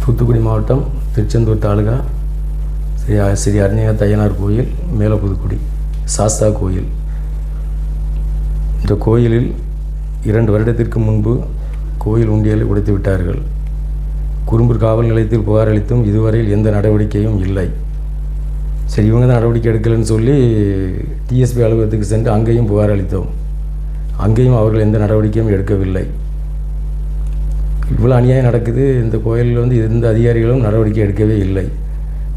தூத்துக்குடி மாவட்டம் திருச்செந்தூர் தாலுகா ஸ்ரீ அருணகிரி தையனார் கோயில் மேலப்புதுக்குடி சாஸ்தா கோயில். இந்த கோயிலில் 2 வருடத்திற்கு முன்பு கோயில் உண்டியலை உடைத்து விட்டார்கள். குறும்பூர் காவல் நிலையத்தில் புகார் அளித்தும் இதுவரையில் எந்த நடவடிக்கையும் இல்லை. சரி, இவங்க தான் நடவடிக்கை எடுக்கலைன்னு சொல்லி டிஎஸ்பி அலுவலகத்துக்கு சென்று அங்கேயும் புகார் அளித்தோம். அங்கேயும் அவர்கள் எந்த நடவடிக்கையும் எடுக்கவில்லை. இவ்வளோ அநியாயம் நடக்குது. இந்த கோயிலில் வந்து எந்த அதிகாரிகளும் நடவடிக்கை எடுக்கவே இல்லை.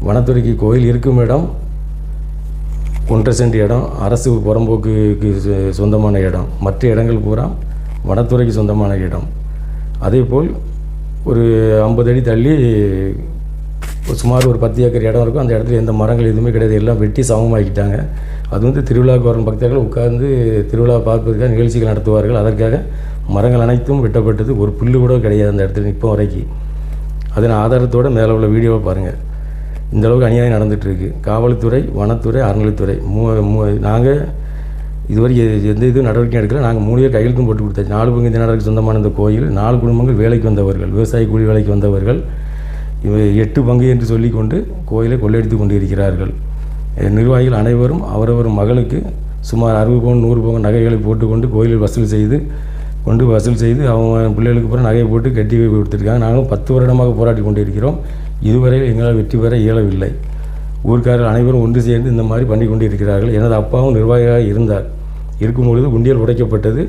வனத்துறைக்கு கோயில் இருக்கும் இடம் 1.5 சென்ட் இடம் அரசு புறம்போக்குக்கு சொந்தமான இடம். மற்ற இடங்கள் பூரா வனத்துறைக்கு சொந்தமான இடம். அதேபோல் ஒரு 50 அடி தள்ளி சுமார் ஒரு 10 ஏக்கர் இடம் இருக்கும். அந்த இடத்துல எந்த மரங்கள் எதுவுமே கிடையாது. எல்லாம் வெட்டி சமமாக்கிட்டாங்க. அது வந்து திருவிழாவுக்கு வரும் பக்தர்கள் உட்கார்ந்து திருவிழா பார்ப்பதற்காக நிகழ்ச்சிகள் நடத்துவார்கள். அதற்காக மரங்கள் அனைத்தும் வெட்டப்பட்டது. ஒரு புல்லு கூட கிடையாது அந்த இடத்துல இப்போ வரைக்கும். அதன் ஆதாரத்தோடு மேலே உள்ள வீடியோவை பாருங்கள். இந்த அளவுக்கு அநியாயம் நடந்துகிட்ருக்கு. காவல்துறை, வனத்துறை, அறநிலைத்துறை நாங்கள் இதுவரை எந்த இதுவும் நடவடிக்கை எடுக்கல. நாங்கள் 3 பேர் கையெழுத்தும் போட்டு கொடுத்தாச்சு. 4 பங்கு தினருக்கு சொந்தமான இந்த கோயில் 4 குடும்பங்கள் வேலைக்கு வந்தவர்கள், விவசாய கூலி வேலைக்கு வந்தவர்கள். 8 பங்கு என்று சொல்லிக்கொண்டு கோயிலை கொள்ளையடித்து கொண்டு இருக்கிறார்கள். நிர்வாகிகள் அனைவரும் அவரவர் மகளுக்கு சுமார் 60 பவுன் 100 பவுன் நகைகளை போட்டுக்கொண்டு கோயிலில் வசூல் செய்து அவங்க பிள்ளைகளுக்கு பூரா நகையை போட்டு கட்டி கொடுத்துருக்காங்க. நாங்களும் 10 வருடமாக போராடி கொண்டு இருக்கிறோம். இதுவரை எங்களால் வெற்றி பெற இயலவில்லை. ஊர்க்காரர்கள் அனைவரும் ஒன்று சேர்ந்து இந்த மாதிரி பண்ணி கொண்டு இருக்கிறார்கள். எனது அப்பாவும் நிர்வாகியாக இருந்தார். இருக்கும்பொழுது உண்டியல் உடைக்கப்பட்டது.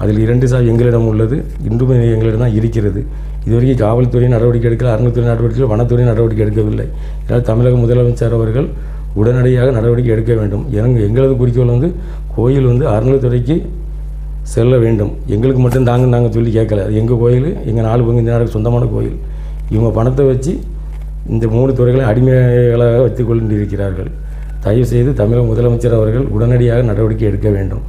அதில் 2 சாவி எங்களிடம் உள்ளது. இன்றும் எங்களிடம் தான் இருக்கிறது. இதுவரைக்கும் காவல்துறை நடவடிக்கை எடுக்கல, அறநிலைத்துறை நடவடிக்கை, வனத்துறை நடவடிக்கை எடுக்கவில்லை. இதனால் தமிழக முதலமைச்சர் அவர்கள் உடனடியாக நடவடிக்கை எடுக்க வேண்டும். எங்களது குறிக்கோள் வந்து கோயில் வந்து அறநிலைத்துறைக்கு செல்ல வேண்டும். எங்களுக்கு மட்டும் நாங்கள் சொல்லி கேட்கல. அது எங்கள் கோயில், எங்கள் 4 பங்கு தினருக்கு சொந்தமான கோயில். இவங்க பணத்தை வச்சு இந்த 3 துறைகளை அடிமைகளாக வைத்துக் கொண்டிருக்கிறார்கள். தயவுசெய்து தமிழக முதலமைச்சர் அவர்கள் உடனடியாக நடவடிக்கை எடுக்க வேண்டும்.